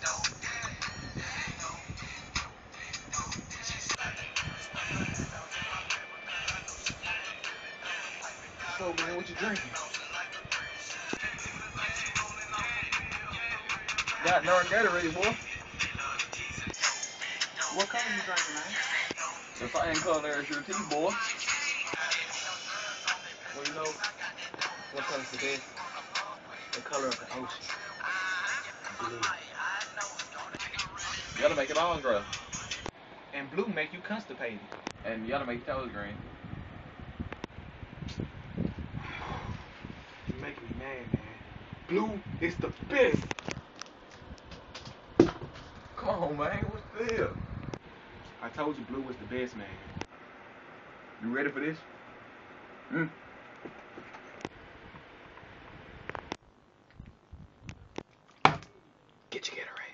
So, man, what you drinking? Got dark Gatorade, boy. What color you drinking, man? The same color as your teeth, boy. Well, you know what color's the best? The color of the ocean. Blue. You gotta make it all grow. And blue make you constipated. And you gotta make your toes green. You make me mad, man. Blue is the best. Come on, man. What's the deal? I told you blue was the best, man. You ready for this? Get your Gatorade.